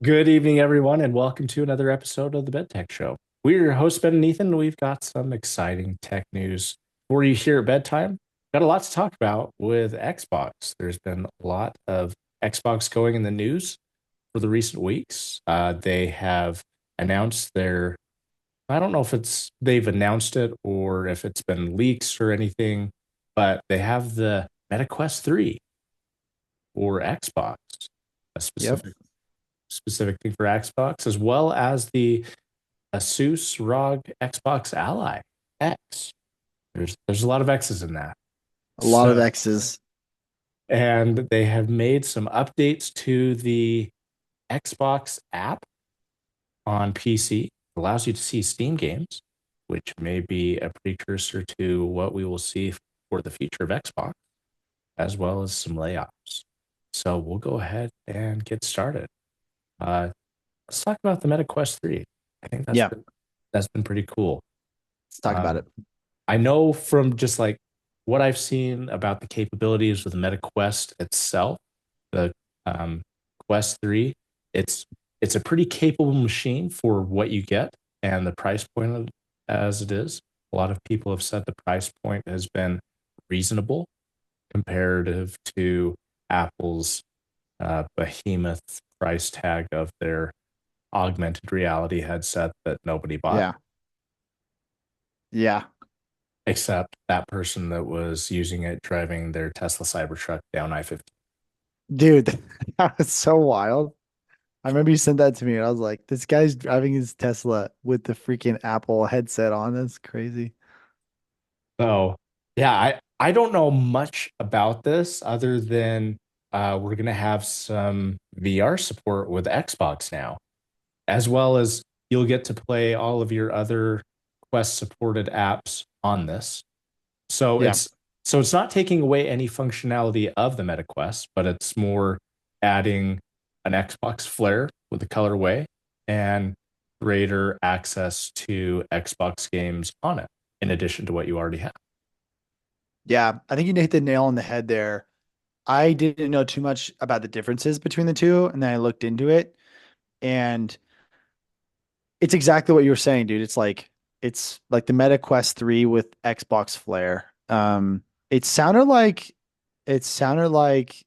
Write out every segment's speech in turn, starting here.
Good evening, everyone, and welcome to another episode of the Bed Tech Show. We're your hosts, Ben and Ethan, and we've got some exciting tech news for you here at bedtime. Got a lot to talk about with Xbox. There's been a lot of Xbox going in the news for the recent weeks. They have announced I don't know if they've announced it or if it's been leaks or anything, but they have the Meta Quest 3 for Xbox, a Yep. specific thing for Xbox, as well as the Asus ROG Xbox Ally X. There's a lot of X's in that. A lot of So, X's. and they have made some updates to the Xbox app on PC. It allows you to see Steam games, which may be a precursor to what we will see for the future of Xbox, as well as some layoffs. So we'll go ahead and get started. Uh, let's talk about the Meta Quest 3. I think Yeah. that's been pretty cool. Let's talk about Um, it. I know from just like what I've seen about the capabilities of the Meta Quest itself, the um, Quest 3, it's it's a pretty capable machine for what you get and the price point as it is. A lot of people have said the price point has been reasonable comparative to Apple's behemoth price tag of their augmented reality headset that nobody bought, Yeah. Yeah. except that person that was using it driving their Tesla Cybertruck down I-50. Dude, that was so wild. I remember you sent that to me and I was like, this guy's driving his Tesla with the freaking Apple headset on. That's crazy. So, yeah, I don't know much about this other than we're gonna have some VR support with Xbox now, as well as you'll get to play all of your other Quest supported apps on this. So Yeah. it's not taking away any functionality of the Meta Quest, but it's more adding an Xbox Flare with the colorway and greater access to Xbox games on it, in addition to what you already have. Yeah. I think you hit the nail on the head there. I didn't know too much about the differences between the two. And then I looked into it and it's exactly what you were saying, dude. It's like the Meta Quest 3 with Xbox Flare. It sounded like it sounded like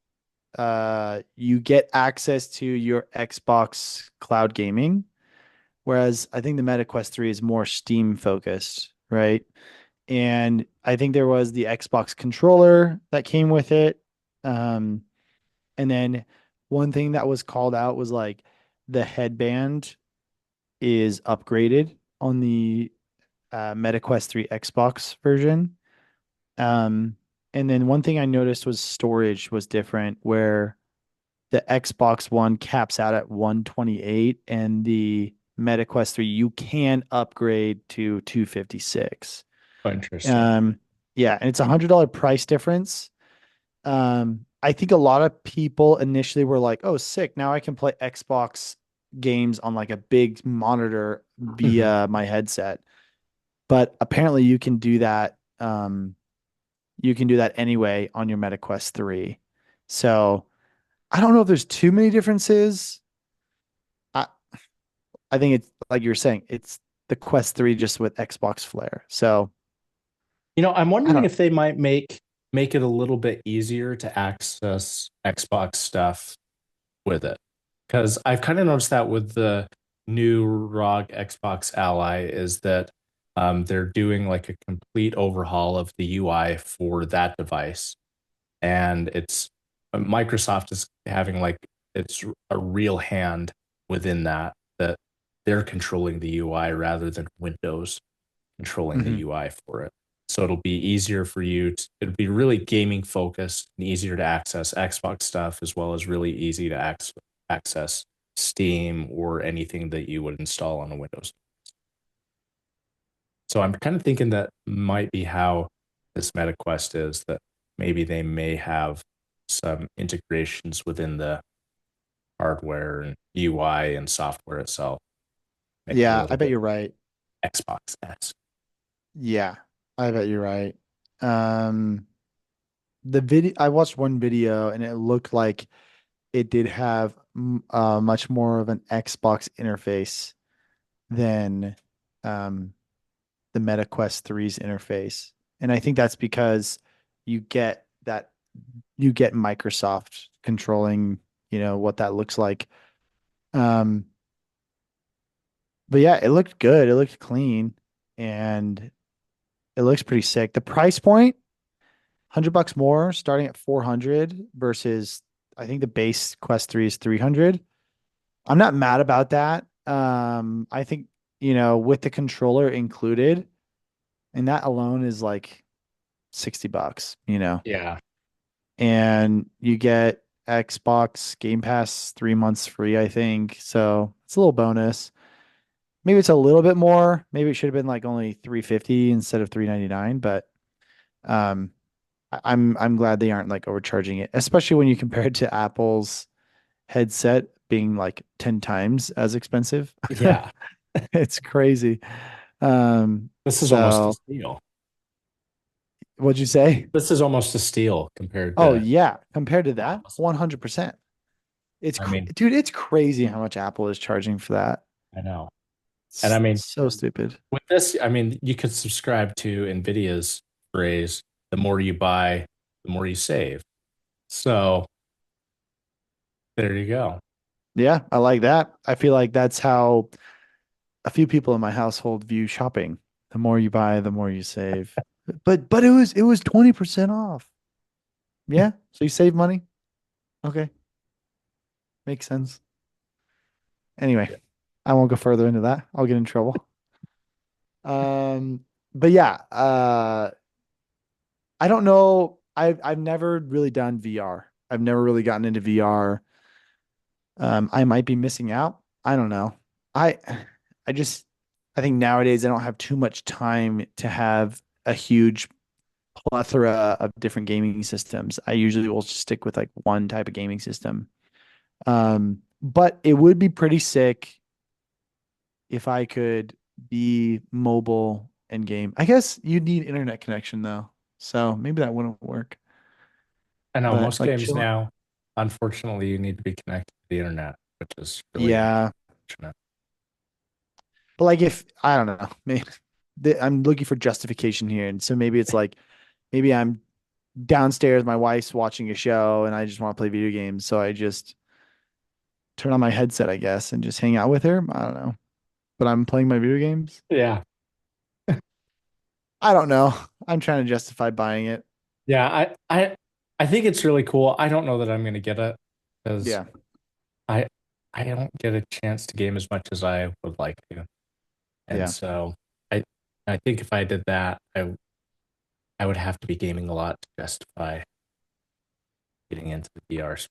you get access to your Xbox cloud gaming, whereas I think the Meta Quest 3 is more Steam focused, right? And I think there was the Xbox controller that came with it. Um, and then one thing that was called out was like the headband is upgraded on the Meta Quest 3 Xbox version. Um, and then one thing I noticed was storage was different, where the Xbox One caps out at 128 and the Meta Quest 3 you can upgrade to 256. Oh, interesting. Um yeah, and it's $100 price difference. I think a lot of people initially were like, "Oh, sick, now I can play Xbox games on like a big monitor Mhm. via my headset." But apparently you can do that anyway on your Meta Quest 3. So, I don't know if there's too many differences. I I think it's like you're saying, it's the Quest 3 just with Xbox Flare. So I'm I wondering don't if they might make it a little bit easier to access Xbox stuff with it. Because I've kind of noticed that with the new ROG Xbox Ally is that they're doing like a complete overhaul of the UI for that device. And it's Microsoft is having like it's a real hand within that they're controlling the UI rather than Windows controlling the Mhm. UI for it. So it'll be easier for it'll be really gaming focused and easier to access Xbox stuff as well as really easy to access Steam or anything that you would install on a Windows. So I'm kind of thinking that might be how this Meta Quest is, that maybe they may have some integrations within the hardware and UI and software itself, make it a Yeah, I little bet bit you're right. Xbox-esque. Yeah, I bet you're right. The video I watched one video and it looked like it did have much more of an Xbox interface than um, the Meta Quest 3's interface. And I think that's because you get that you get Microsoft controlling, what that looks like. Um, but yeah, it looked good. It looked clean and it looks pretty sick. The price point, $100 more, starting at 400 versus I think the base Quest 3 is 300. I'm not mad about that. I think, with the controller included, and that alone is like $60, Yeah. and you get Xbox Game Pass 3 months free, I think. So it's a little bonus. Maybe it's a little bit more. Maybe it should have been like only 350 instead of 399, but um I'm glad they aren't like overcharging it, especially when you compare it to Apple's headset being like 10 times as expensive. Yeah. It's crazy. This is almost a So steal. what'd you say? This is almost a steal compared Oh to yeah, compared to that, Apple's. 100%. I mean, Dude, it's crazy how much Apple is charging for that. I know. And I It's mean, so stupid. with this, I mean, you could subscribe to NVIDIA's phrase, the more you buy, the more you save. So there you go. Yeah, I like that. I feel like that's how a few people in my household view shopping. The more you buy, the more you save. But it was 20% off. Yeah, so you save money. Okay, makes sense. Anyway, Yeah. I won't go further into that. I'll get in trouble. But yeah, I don't know. I've never really done VR. I've never really gotten into VR. I might be missing out. I don't know. I I just I think nowadays I don't have too much time to have a huge plethora of different gaming systems. I usually will just stick with like one type of gaming system. But it would be pretty sick if I could be mobile and game. I guess you'd need internet connection though. So maybe that wouldn't work. I know But most like games chill. now, unfortunately, you need to be connected to the internet, which is really Yeah. unfortunate. But like if I don't know, maybe I'm looking for justification here. And so maybe it's like maybe I'm downstairs, my wife's watching a show and I just want to play video games. So I just turn on my headset, I guess, and just hang out with her. I don't know. But I'm playing my video games. Yeah. I don't know. I'm trying to justify buying it. Yeah, I think it's really cool. I don't know that I'm gonna get it because Yeah. I I don't get a chance to game as much as I would like to. And Yeah. so I I think if I did that, I would have to be gaming a lot to justify getting into the VR.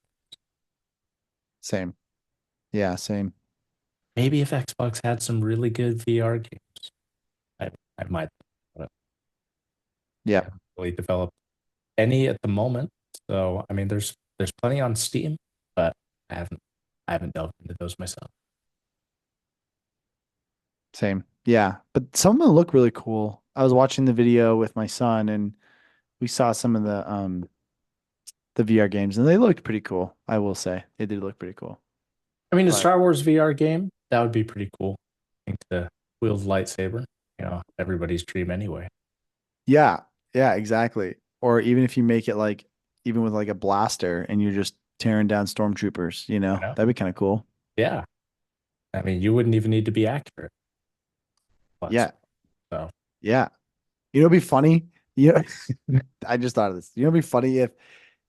Same. Yeah, same. Maybe if Xbox had some really good VR games, I might, but they Yeah. haven't really developed any at the moment. So I mean, there's plenty on Steam, but I haven't I haven't delved into those myself. Same. Yeah. But some of them look really cool. I was watching the video with my son and we saw some of the VR games and they looked pretty cool. I will say. They did look pretty cool. I mean, a But Star Wars VR game that would be pretty cool. I think the wield lightsaber, everybody's dream anyway. yeah, yeah, exactly. Or even if you make it like even with like a blaster and you're just tearing down stormtroopers, You know? that'd be kind of cool. Yeah. I mean, you wouldn't even need to be accurate. But Yeah. so Yeah. It'd be funny. You I just thought of this. It'd be funny if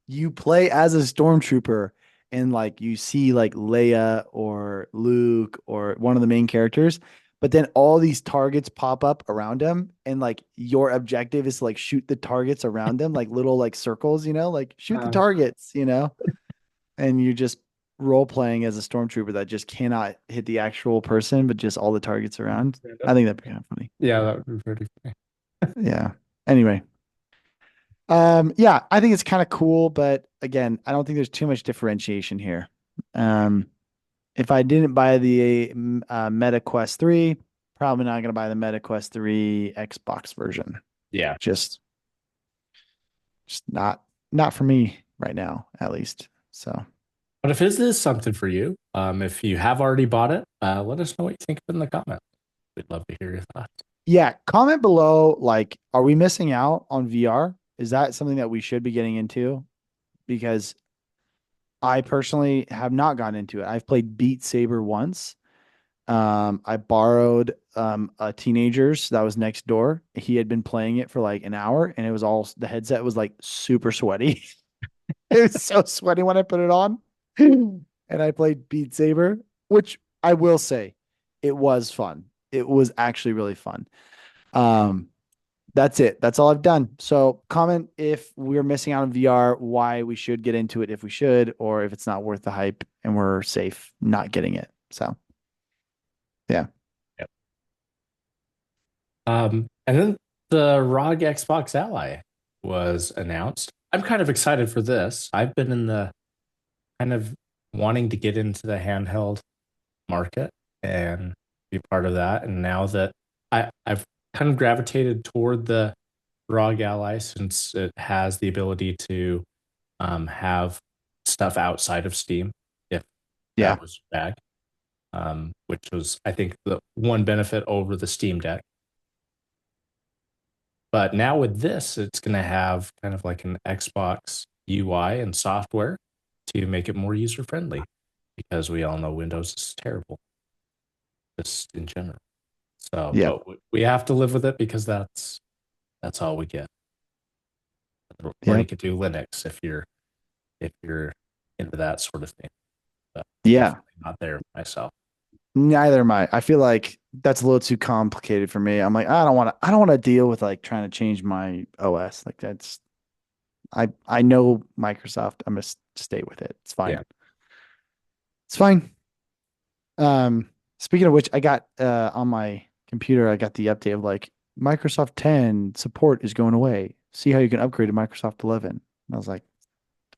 you play as a stormtrooper and like you see like Leia or Luke or one of the main characters, but then all these targets pop up around them and like your objective is to like shoot the targets around them like little like circles, like shoot the uh, targets, and you just role playing as a stormtrooper that just cannot hit the actual person, but just all the targets around. I think that'd be kind of funny. yeah, that would be pretty funny. Yeah. Anyway, yeah, I think it's kind of cool, but again, I don't think there's too much differentiation here. Um, if I didn't buy the Meta Quest 3, probably not going to buy the Meta Quest 3 Xbox version. Yeah. Just, just not for me right now, at least. So, But if this is something for you, if you have already bought it, let us know what you think of it in the comments. We'd love to hear your thoughts. Yeah, comment below, like, are we missing out on VR? Is that something that we should be getting into? Because I personally have not gotten into it. I've played Beat Saber once. I borrowed a teenager's that was next door. He had been playing it for like an hour, and it was all the headset was like super sweaty. It was so sweaty when I put it on. And I played Beat Saber, which I will say, it was fun. It was actually really fun. Um, that's it. That's all I've done. So comment if we're missing out on VR, why we should get into it if we should, or if it's not worth the hype and we're safe not getting it. So yeah. Yep. And then the ROG Xbox Ally was announced. I'm kind of excited for this. I've been in the kind of wanting to get into the handheld market and be part of that. And now that I've kind of gravitated toward the ROG Ally since it has the ability to have stuff outside of Steam if Yeah. that was bad, which was, I think, the one benefit over the Steam Deck. But now with this, it's going to have kind of like an Xbox UI and software to make it more user friendly because we all know Windows is terrible just in general. So, Yep. but we have to live with it because that's all we get. Or you Yep. could do Linux if you're into that sort of thing. But Yeah. definitely not there myself. Neither am I. I feel like that's a little too complicated for me. I'm like, I don't want to deal with like trying to change my OS. Like that's I know Microsoft. I'm gonna stay with it. It's fine. Yeah. It's fine. Speaking of which, I got on my computer, I got the update of like Microsoft 10 support is going away. See how you can upgrade to Microsoft 11. And I was like,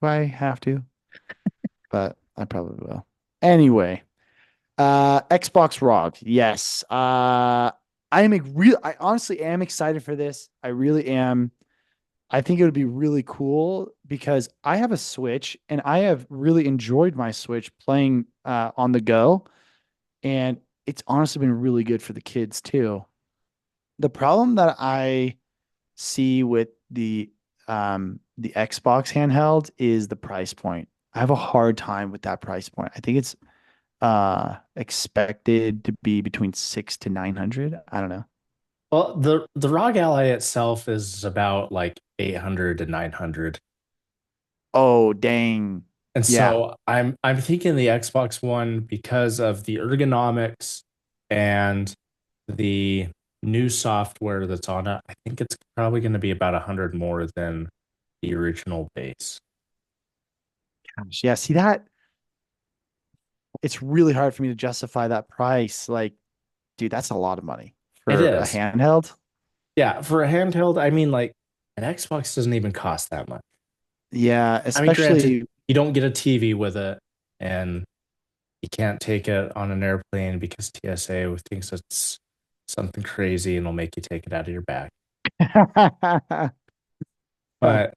do I have to? But I probably will. Anyway, Xbox ROG. Yes. I honestly am excited for this. I really am. I think it would be really cool because I have a Switch and I have really enjoyed my Switch playing on the go. And it's honestly been really good for the kids too. The problem that I see with the Xbox handheld is the price point. I have a hard time with that price point. I think it's expected to be between 6 to 900. I don't know. Well, the ROG Ally itself is about like 800 to 900. Oh, dang. And Yeah. so I'm thinking the Xbox One because of the ergonomics and the new software that's on it. I think it's probably going to be about 100 more than the original base. Gosh, yeah, see that it's really hard for me to justify that price. Like, dude, that's a lot of money It for a is. handheld. Yeah, for a handheld, I mean like an Xbox doesn't even cost that much. Yeah, I mean, granted, especially you don't get a TV with it and you can't take it on an airplane because TSA thinks it's something crazy and will make you take it out of your bag. But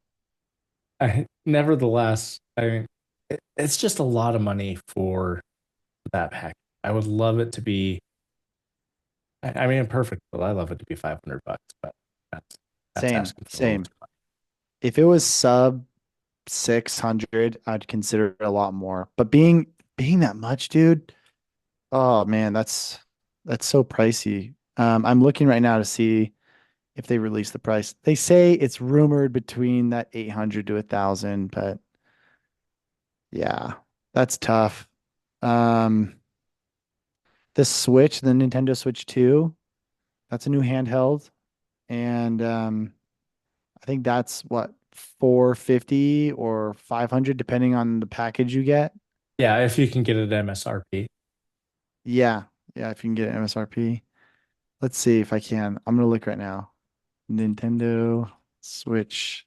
nevertheless, I mean, it's just a lot of money for that pack. I would love it to be. I mean, perfect. But I love it to be $500, but that's that's same, asking for a little same. too much. If it was sub 600, I'd consider it a lot more. But being that much, dude, oh man, that's so pricey. I'm looking right now to see if they release the price. They say it's rumored between that 800 to 1,000, but yeah, that's tough. Um, the Switch, the Nintendo Switch 2, that's a new handheld, and I think that's what 450 or 500 depending on the package you get. Yeah, if you can get it at MSRP. Yeah, yeah, if you can get an MSRP. Let's see if I can. I'm gonna look right now. Nintendo Switch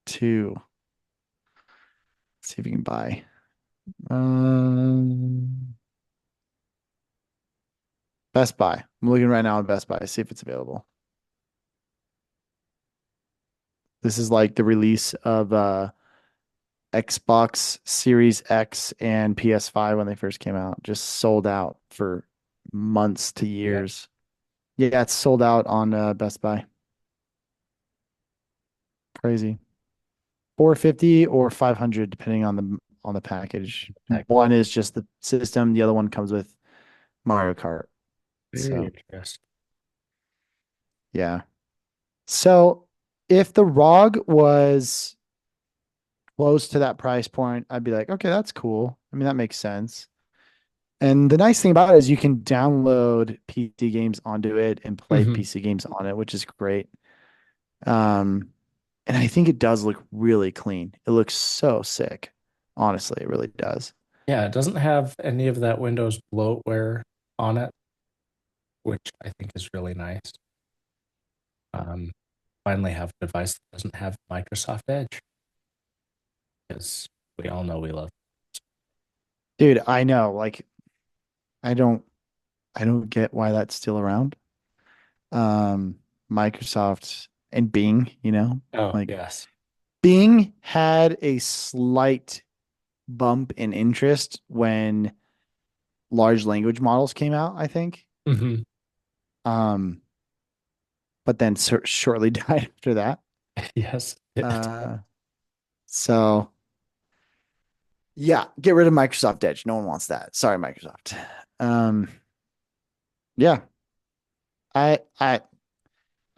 2. See if you can buy. Um, Best Buy. I'm looking right now at Best Buy. See if it's available. This is like the release of Xbox Series X and PS5 when they first came out. Just sold out for months to Yeah. years. Yeah, it's sold out on Best Buy. Crazy. 450 or 500 depending on the package. Heck, One is just the system, the other one comes with Mario Kart. very So, interesting. yeah. So, if the ROG was close to that price point, I'd be like, okay, that's cool. I mean, that makes sense. And the nice thing about it is you can download PC games onto it and play Hmm. PC games on it, which is great. Um, and I think it does look really clean. It looks so sick. Honestly, it really does. Yeah, it doesn't have any of that Windows bloatware on it, which I think is really nice. Um, Finally have a device that doesn't have Microsoft Edge because we all know we love. Dude, I know. Like, I don't I don't get why that's still around. Um, Microsoft and Bing, Oh, like yes. Bing had a slight bump in interest when large language models came out, I think. Hmm. Um, but then shortly died after that. Yes. It, Uh, so yeah, get rid of Microsoft Edge. No one wants that. Sorry, Microsoft. Um, yeah, I I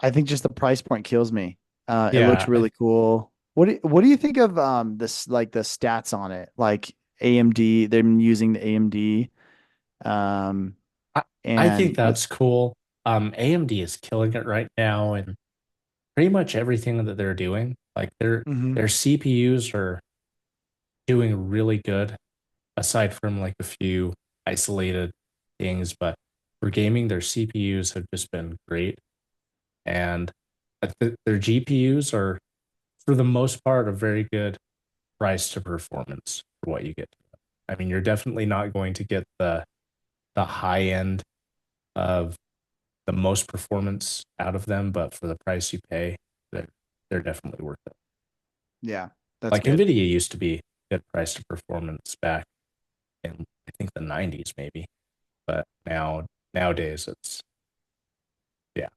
I think just the price point kills me. It looks yeah. really cool. What do you think of this like the stats on it? Like AMD, they're using the AMD um I, I think and that's cool. AMD is killing it right now and pretty much everything that they're doing. Like Mhm. their CPUs are doing really good, aside from like a few isolated things. But for gaming, their CPUs have just been great, and their GPUs are, for the most part, a very good price to performance for what you get. I mean, you're definitely not going to get the high end of the most performance out of them, but for the price you pay, they're, they're definitely worth it. Yeah, that's Like good. Nvidia used to be good price to performance back in I think the 90s maybe, but nowadays it's yeah,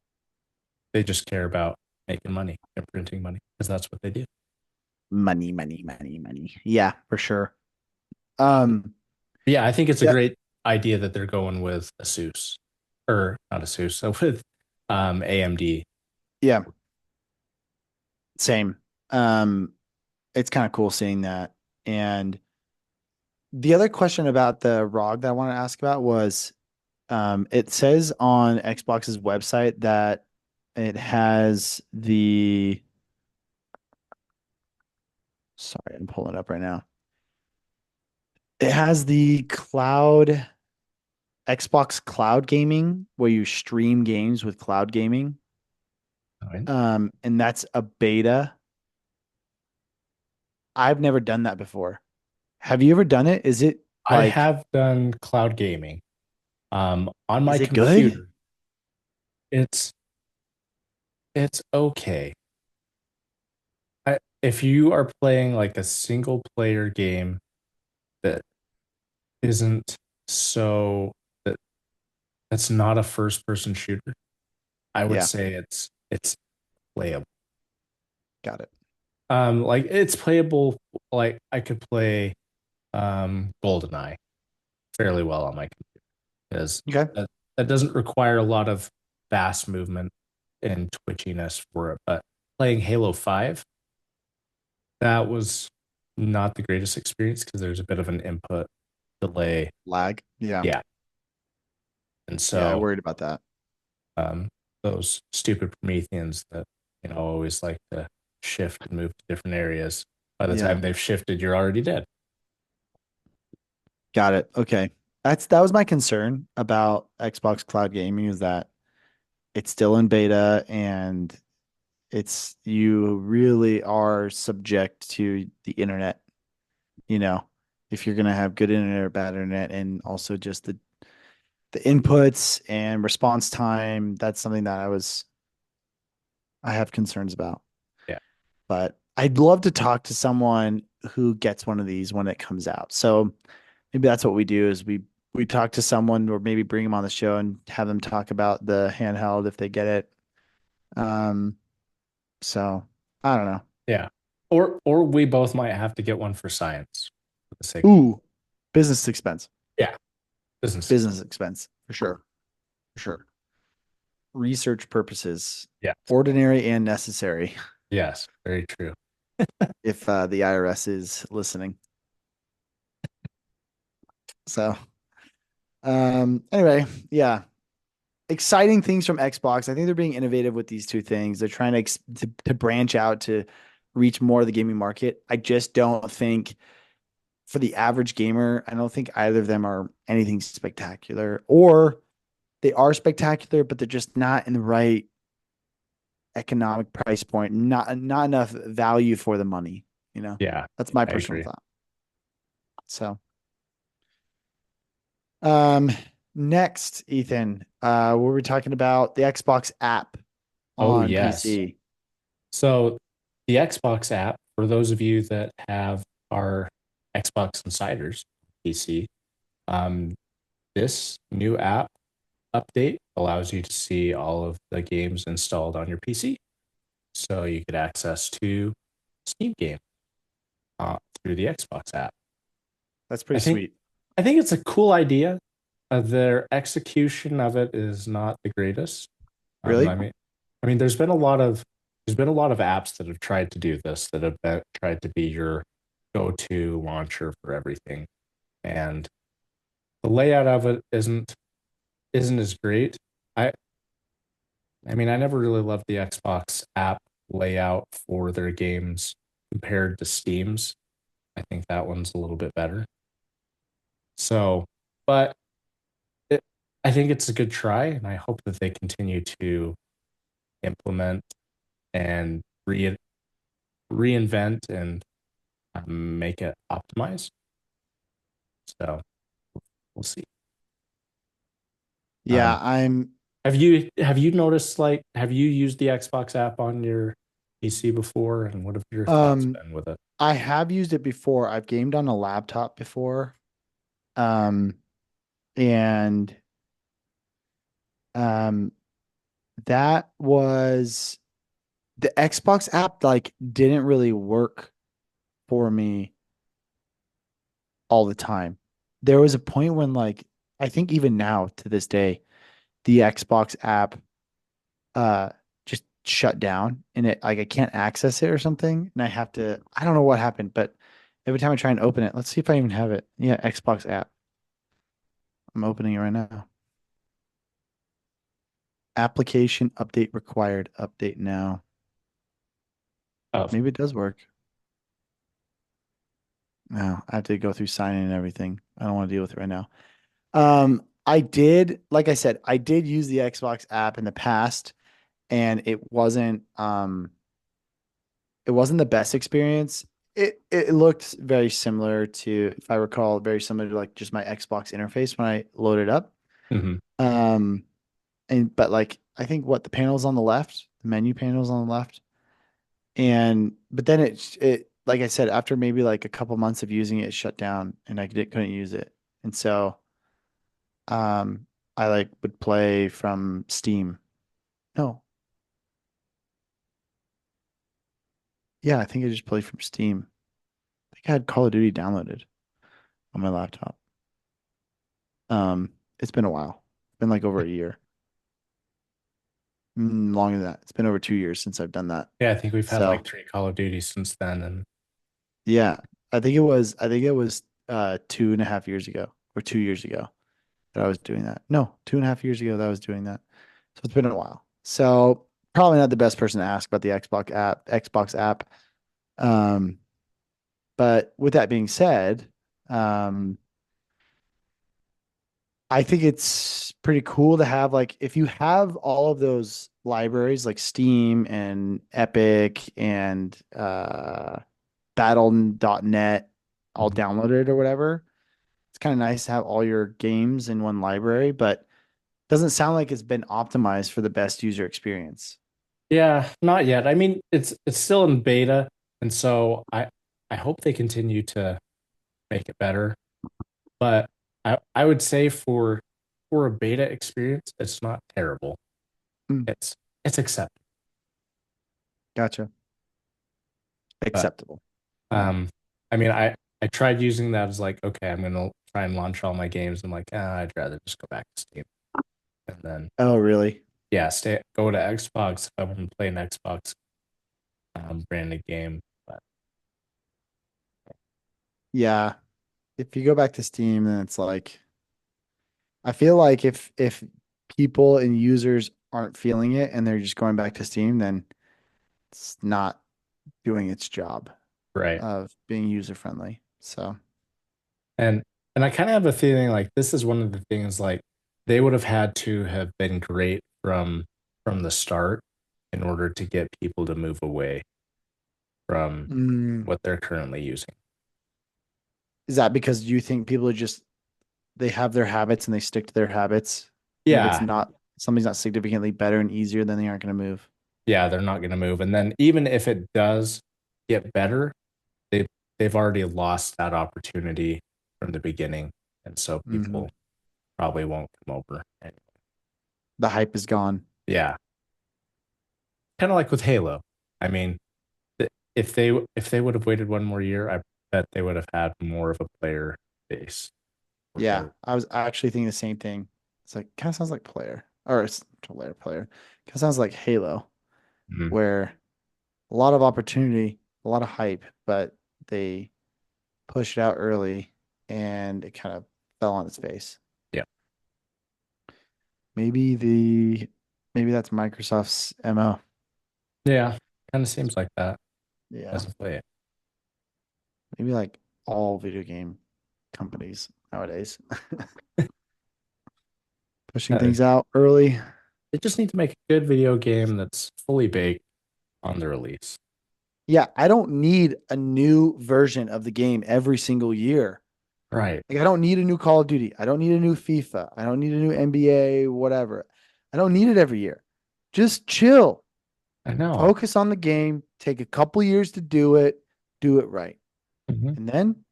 they just care about making money and printing money because that's what they do. Money, money, money, money. Yeah, for sure. Um, But yeah, I think it's a yeah, great idea that they're going with Asus or not Asus, so with AMD. yeah, same. Um, it's kind of cool seeing that. And the other question about the ROG that I want to ask about was it says on Xbox's website that it has sorry, I'm pulling it up right now. It has the Xbox cloud gaming where you stream games with cloud gaming. Right? And that's a beta. I've never done that before. Have you ever done it? I have done cloud gaming on my Is it good? computer. It's it's okay. If you are playing like a single player game that isn't so that that's not a first person shooter, I would Yeah, say it's playable. got it. Like it's playable. Like I could play GoldenEye fairly well on my computer because Okay. that doesn't require a lot of fast movement and twitchiness for it. But playing Halo 5, that was not the greatest experience because there's a bit of an input delay. Lag. Yeah. Yeah. And Yeah, I so worried about that. um, those stupid Prometheans that, always like to shift and move to different areas, by the Yeah. time they've shifted, you're already dead. Got it. Okay. That was my concern about Xbox Cloud Gaming is that it's still in beta and you really are subject to the internet, you know, if you're gonna have good internet or bad internet and also just the inputs and response time, that's something that I have concerns about. Yeah. But I'd love to talk to someone who gets one of these when it comes out. So maybe that's what we do is we talk to someone or maybe bring them on the show and have them talk about the handheld if they get it. Um, so I don't know. Yeah. Or we both might have to get one for science for the sake. Ooh, business expense. Yeah, business. Business expense for sure. For sure. Research purposes, Yeah. ordinary and necessary. Yes, very true. If the IRS is listening. So, anyway, yeah, exciting things from Xbox. I think they're being innovative with these two things. They're trying to branch out to reach more of the gaming market. I just don't think for the average gamer, I don't think either of them are anything spectacular, or they are spectacular, but they're just not in the right economic price point. Not enough value for the money. You know, Yeah, that's my I personal agree. thought. So, um, next, Ethan, we were talking about the Xbox app Oh, on yes. PC. So the Xbox app, for those of you that have our Xbox Insiders PC, um, this new app update allows you to see all of the games installed on your PC. So you get access to Steam game through the Xbox app. That's I pretty think sweet. I think it's a cool idea. Their execution of it is not the greatest. Um, Really? I mean, I mean, there's been a lot of apps that have tried to do this that have tried to be your go-to launcher for everything, and the layout of it isn't as great. I I mean, I never really loved the Xbox app layout for their games compared to Steam's. I think that one's a little bit better. So, but it, I think it's a good try, and I hope that they continue to implement and reinvent and make it optimized. So we'll see. Yeah, Um, I'm have you noticed like have you used the Xbox app on your PC before, and what have your thoughts um been with it? I have used it before. I've gamed on a laptop before. Um and um that was the Xbox app like didn't really work for me all the time. There was a point when like I think even now to this day, the Xbox app uh just shut down and it like I can't access it or something and I don't know what happened, but every time I try and open it, let's see if I even have it. Yeah, Xbox app. I'm opening it right now. Application update required. Update now. Oh, Maybe it does work. No, I have to go through signing and everything. I don't want to deal with it right now. I did, like I said, I did use the Xbox app in the past and it wasn't the best experience. It looked very similar to, if I recall, very similar to like just my Xbox interface when I loaded up. mhm. Um, and but like I think what the panels on the left, the menu panels on the left, and but then it like I said, after maybe like a couple months of using it, it shut down and couldn't use it. And so I like would play from Steam. No, yeah, I think I just played from Steam. I think I had Call of Duty downloaded on my laptop. It's been a while. It's been like over a year. Longer than that. It's been over 2 years since I've done that. Yeah, I think we've had So like three Call of Duty since then, and yeah, I think it was 2.5 years ago or 2 years ago that I was doing that. No, 2.5 years ago that I was doing that. So it's been a while. So probably not the best person to ask about the Xbox app. Um, but with that being said, um, I think it's pretty cool to have like if you have all of those libraries like Steam and Epic and Battle.net all mhm. downloaded or whatever. It's kind of nice to have all your games in one library, but doesn't sound like it's been optimized for the best user experience. Yeah, not yet. I mean, it's still in beta, and so I hope they continue to make it better. But I would say for a beta experience, it's not terrible. Mm, It's acceptable. gotcha. But Acceptable. Yeah. um, I mean, I tried using that as like, okay, I'm gonna try and launch all my games. I'm like, I'd rather just go back to Steam. And then Oh, really? yeah, stay go to Xbox if I want to play an Xbox branded game. But Yeah. If you go back to Steam, then it's like I feel like if people and users aren't feeling it and they're just going back to Steam, then it's not doing its job right. of being user friendly. So, And and I kind of have a feeling like this is one of the things like they would have had to have been great from the start in order to get people to move away from mm, what they're currently using. is that because you think people are just they have their habits and they stick to their habits? And if it's Yeah, not something's not significantly better and easier, then they aren't going to move. yeah, they're not going to move. And then even if it does get better, they they've already lost that opportunity from the beginning, and so Hmm. people probably won't come over. And The hype is gone. yeah, kind of like with Halo. I mean, if they would have waited one more year, I bet they would have had more of a player base for Yeah, Halo. I was actually thinking the same thing. It's like kind of sounds like player or it's player. Kind of sounds like Halo, Mhm. where a lot of opportunity, a lot of hype, but they pushed it out early and it kind of fell on its face. Yeah, Maybe the maybe that's Microsoft's MO. yeah, kind of seems like that Yeah. as of late. Maybe like all video game companies nowadays pushing Uh, things out early. they just need to make a good video game that's fully baked on the release. Yeah, I don't need a new version of the game every single year. Right. Like I don't need a new Call of Duty. I don't need a new FIFA. I don't need a new NBA, whatever. I don't need it every year. Just chill. I know. Focus on the game. Take a couple years to do it right. Mhm. And then,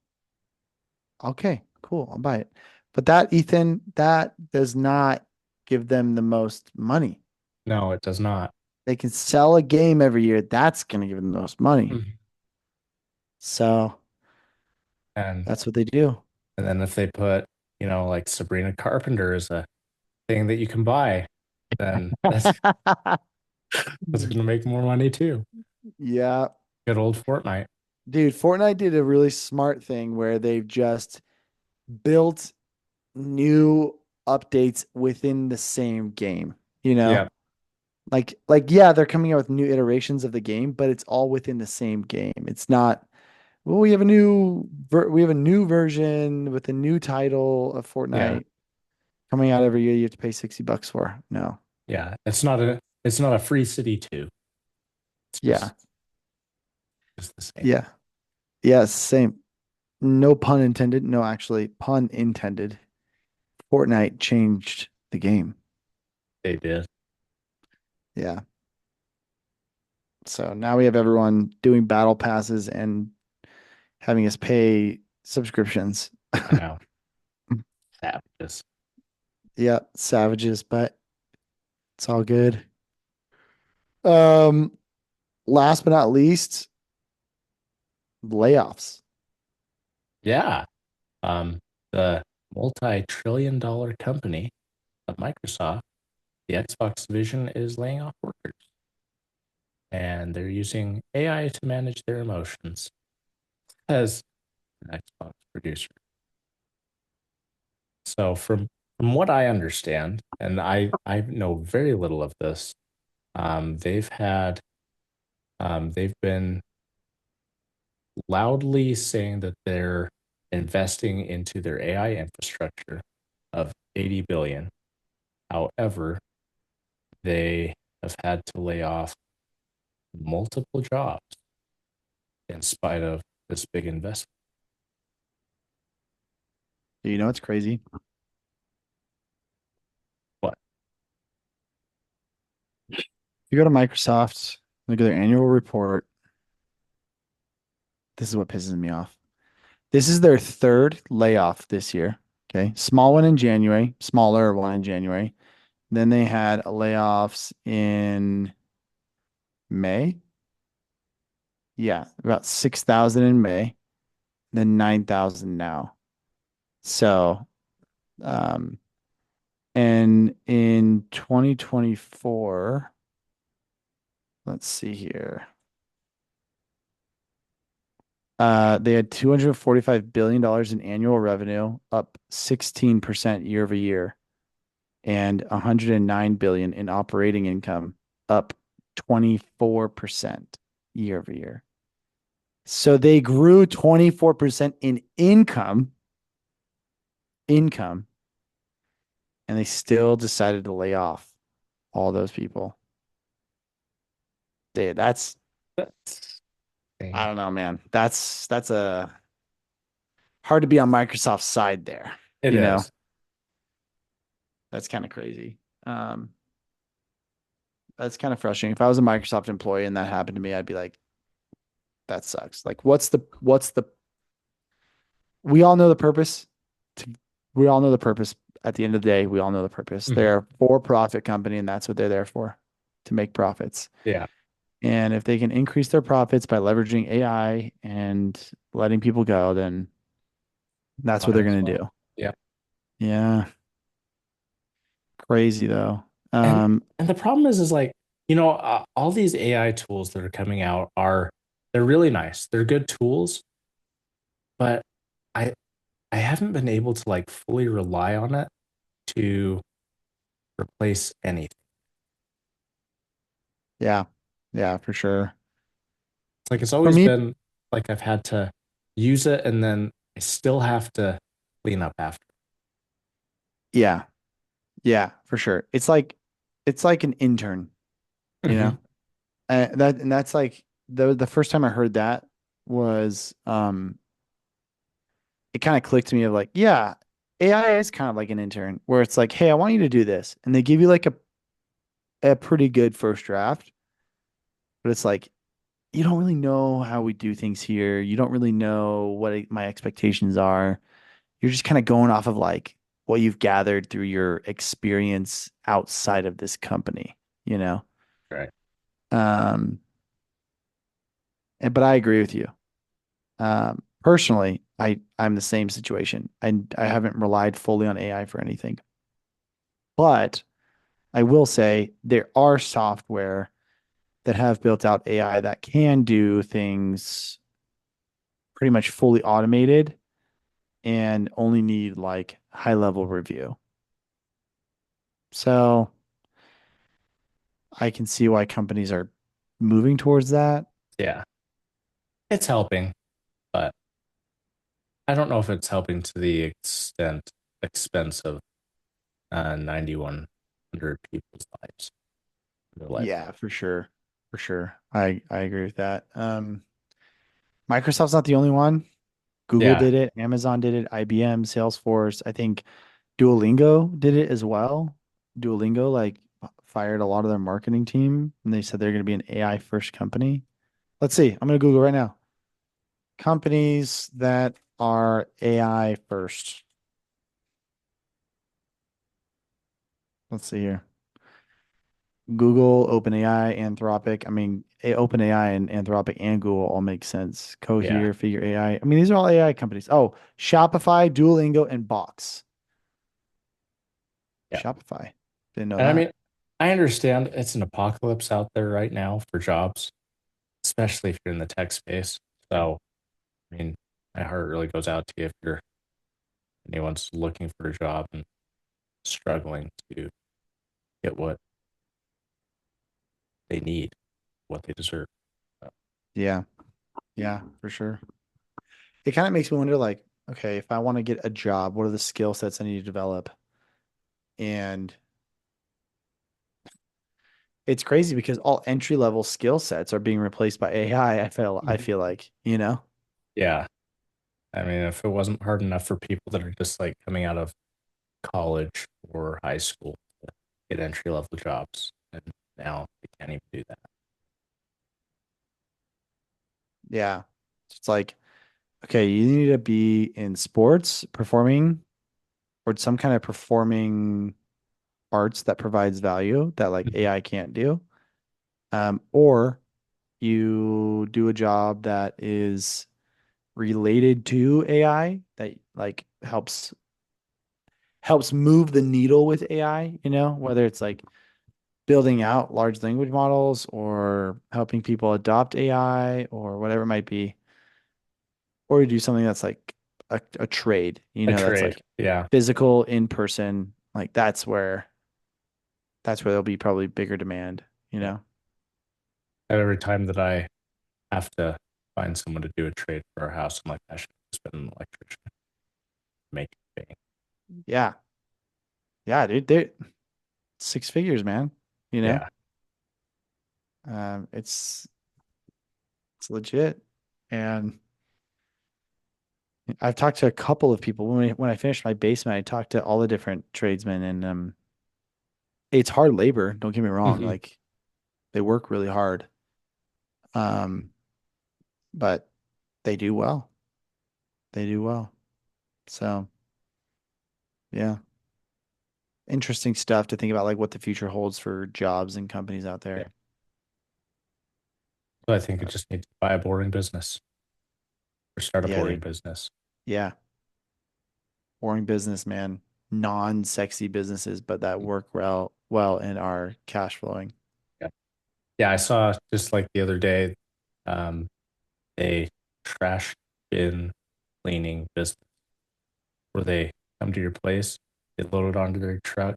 okay, cool, I'll buy it. But that, Ethan, that does not give them the most money. No, it does not. They can sell a game every year. That's going to give them the most money. Mhm. So And that's what they do. and then if they put, like Sabrina Carpenter as a thing that you can buy, then that's gonna make more money too. Yeah. Good old Fortnite. Dude, Fortnite did a really smart thing where they've just built new updates within the same game, you know? Yeah, Like yeah, they're coming out with new iterations of the game, but it's all within the same game. It's not, well, we have a new version with a new title of yeah, Fortnite coming out every year you have to pay $60 for. No. yeah. It's not a free city too. It's Yeah. just the same. Yeah. Yeah, same. No pun intended. No, actually, pun intended. Fortnite changed the game. They did. Yeah. So now we have everyone doing battle passes and having us pay subscriptions. I know. Savages. Yeah, savages, but it's all good. Um, last but not least, layoffs. Yeah. The multi-trillion dollar company of Microsoft, the Xbox division is laying off workers, and they're using AI to manage their emotions as an Xbox producer. So from what I understand, and I know very little of this, they've been loudly saying that they're investing into their AI infrastructure of 80 billion. However, they have had to lay off multiple jobs in spite of this big investment. You know, it's crazy. What? You go to Microsoft, look at their annual report. This is what pisses me off. This is their third layoff this year. Okay. Small one in January, smaller one in January. Then they had layoffs in May. Yeah, about 6,000 in May, then 9,000 now. So, um, and in 2024, let's see here. They had $245 billion in annual revenue, up 16% year over year, and 109 billion in operating income, up 24% year over year. So they grew 24% in income, and they still decided to lay off all those people. Dude, that's That's I thing. don't know, man. That's a hard to be on Microsoft's side there, It you know. is. That's kind of crazy. That's kind of frustrating. If I was a Microsoft employee and that happened to me, I'd be like, that sucks. Like, what's the we all know the purpose. To, we all know the purpose. At the end of the day, we all know the purpose. Mhm. They're a for-profit company, and that's what they're there for, to make profits. Yeah. And if they can increase their profits by leveraging AI and letting people go, then that's what Might they're as going to well. do. Yeah. Yeah, crazy though. And and the problem is like, all these AI tools that are coming out they're really nice. They're good tools, but I I haven't been able to like fully rely on it to replace anything. Yeah, yeah, for sure. It's like it's For always me, been like I've had to use it and then I still have to clean up after. yeah, yeah, for sure. It's like an intern, you know. Hmm. That's like the first time I heard that was it kind of clicked to me of like, yeah, AI is kind of like an intern where it's like, hey, I want you to do this, and they give you like a pretty good first draft, but it's like you don't really know how we do things here. You don't really know what my expectations are. You're just kind of going off of like what you've gathered through your experience outside of this company, you know? Right. Um, but I agree with you. Personally, I'm the same situation. I haven't relied fully on AI for anything, but I will say there are software that have built out AI that can do things pretty much fully automated and only need like high level review. So I can see why companies are moving towards that. Yeah. It's helping, but I don't know if it's helping to the expense of 9,100 people's lives, their life. Yeah, for sure. For sure. I agree with that. Microsoft's not the only one. Google Yeah. did it, Amazon did it, IBM, Salesforce. I think Duolingo did it as well. Duolingo like fired a lot of their marketing team and they said they're going to be an AI first company. Let's see. I'm going to Google right now. Companies that are AI first. Let's see here. Google, OpenAI, Anthropic. I mean, OpenAI and Anthropic and Google all make sense. Yeah. Cohere, Figure AI. I mean, these are all AI companies. Oh, Shopify, Duolingo, and Box. Yeah. Shopify. Didn't know And I that. mean, I understand it's an apocalypse out there right now for jobs, especially if you're in the tech space. So, I mean, my heart really goes out to you if anyone's looking for a job and struggling to get what they need, what they deserve. So, Yeah. Yeah, for sure. It kind of makes me wonder, like, okay, if I want to get a job, what are the skill sets I need to develop? And it's crazy because all entry level skill sets are being replaced by AI. I mhm. feel like, you know? Yeah. I mean, if it wasn't hard enough for people that are just like coming out of college or high school to get entry level jobs, and now they can't even do that. Yeah. It's like, okay, you need to be in sports, performing, or some kind of performing arts that provides value that like Mhm. AI can't do. Or you do a job that is related to AI that like helps move the needle with AI, whether it's like building out large language models or helping people adopt AI or whatever it might be, or you do something that's like a trade, A that's trade. like Yeah. physical in person, like that's where there'll be probably bigger demand, you Yeah. know? Every time that I have to find someone to do a trade for our house, I'm like, I should have just been an electrician, make it bang. Yeah. Yeah, dude, they're 6 figures, man. You know? Yeah. It's legit. And I've talked to a couple of people when I finished my basement, I talked to all the different tradesmen and it's hard labor, don't get me wrong. Hmm. Like they work really hard. Um, but they do well. They do well. So, yeah, interesting stuff to think about like what the future holds for jobs and companies out Yeah. there. So I think it But just needs to buy a boring business or start a yeah, boring dude. business. Yeah. Boring business, man. Non-sexy businesses, but that work well and are cash flowing. Yeah. Yeah. I saw just like the other day, um, a trash bin cleaning business where they come to your place, they load it onto their truck,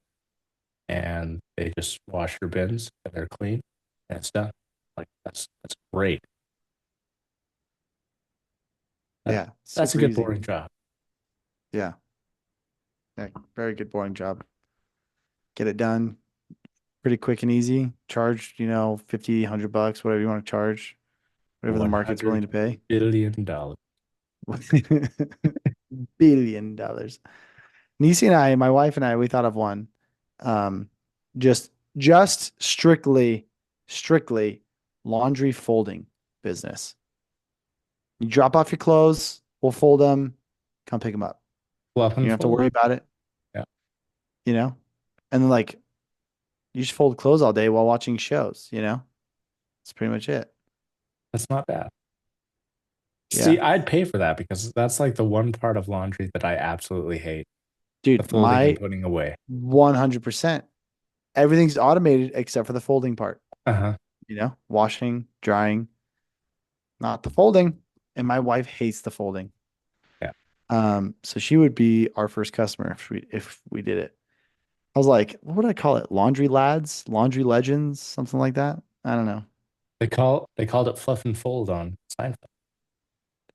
and they just wash your bins and they're clean and it's done. Like that's great. That, Yeah, that's a super good easy. boring job. Yeah. Yeah, very good boring job. Get it done pretty quick and easy. Charge, 50, $100, whatever you want to charge, whatever the market's willing to pay. $100 billion. $1 billion. Nisi and I, my wife and I, we thought of one. Um, just strictly laundry folding business. You drop off your clothes, we'll fold them, come pick them up. Fluff You and don't have to fold. worry about it, Yeah, you know? And then like you just fold clothes all day while watching shows. That's pretty much it. that's not bad. See, Yeah. I'd pay for that because that's like the one part of laundry that I absolutely hate, the Dude, folding and my putting away. 100%. Everything's automated except for the folding part, Uh-huh. washing, drying, not the folding. And my wife hates the folding. Yeah. So she would be our first customer if we did it. I was like, what would I call it? Laundry lads, laundry legends, something like that. I don't know. They called it fluff and fold on Seinfeld.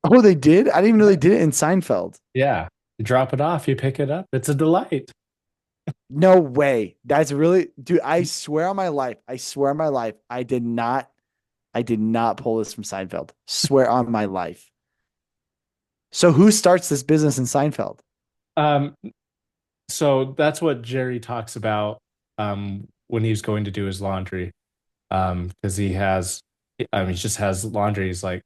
Oh, they did? I didn't even know they Yeah. did it in Seinfeld. Yeah. You drop it off, you pick it up. It's a delight. No way. That's really, dude, I swear on my life, I did not pull this from Seinfeld. Swear on my life. So who starts this business in Seinfeld? Um, so that's what Jerry talks about when he's going to do his laundry. Because he just has laundry. He's like,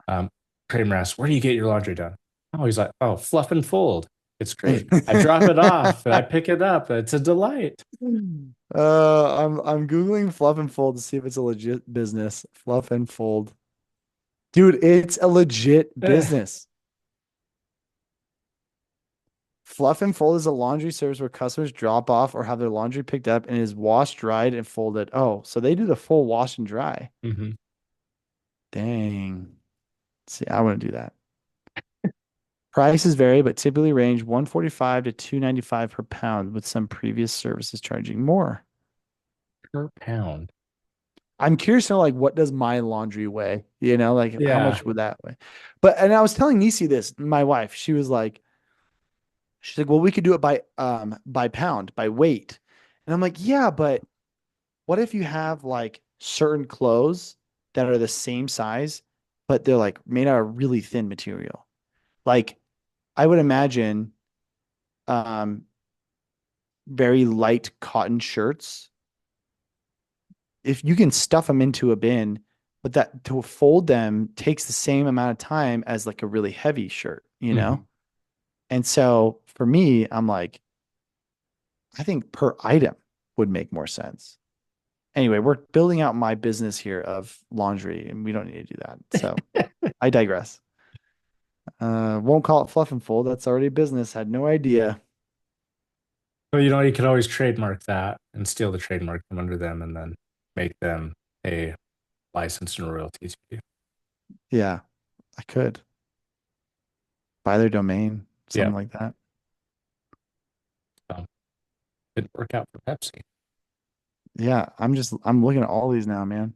um, Kramer asks, where do you get your laundry done? Oh, he's like, oh, fluff and fold. It's great. I drop it off and I pick it up. It's a delight. I'm Googling Fluff and Fold to see if it's a legit business. Fluff and Fold. Dude, it's a legit Eh, business. Fluff and Fold is a laundry service where customers drop off or have their laundry picked up and is washed, dried, and folded. Oh, so they do the full wash and dry. mhm. Dang. See, I want to do that. Prices vary, but typically range 145 to 295 per pound, with some previous services charging more. Per pound. I'm curious to know like what does my laundry weigh? Like how Yeah. much would that weigh? And I was telling Nisi this, my wife, she's like, well, we could do it by pound, by weight. And I'm like, yeah, but what if you have like certain clothes that are the same size, but they're like made out of really thin material? Like I would imagine um very light cotton shirts, if you can stuff them into a bin but that to fold them takes the same amount of time as like a really heavy shirt, you Mhm. know? And so for me, I'm like, I think per item would make more sense. Anyway, we're building out my business here of laundry, and we don't need to do that. So I digress. Won't call it fluff and fold. That's already business. Had no idea. Well, you could always trademark that and steal the trademark from under them and then make them pay license and royalties for you. Yeah, I could buy their domain, Yeah. something like that. So didn't work out for Pepsi. Yeah, I'm looking at all these now, man.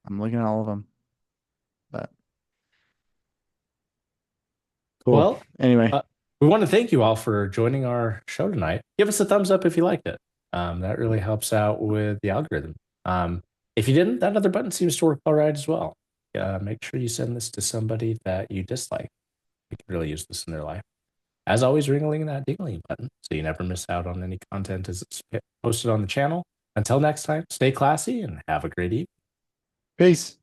I'm looking at all of them. But cool. Well, Anyway, uh, we want to thank you all for joining our show tonight. Give us a thumbs up if you liked it. That really helps out with the algorithm. If you didn't, that other button seems to work all right as well. Make sure you send this to somebody that you dislike. They could really use this in their life. As always, ring-a-ling that ding-a-ling button so you never miss out on any content as it's posted on the channel. Until next time, stay classy and have a great evening. peace.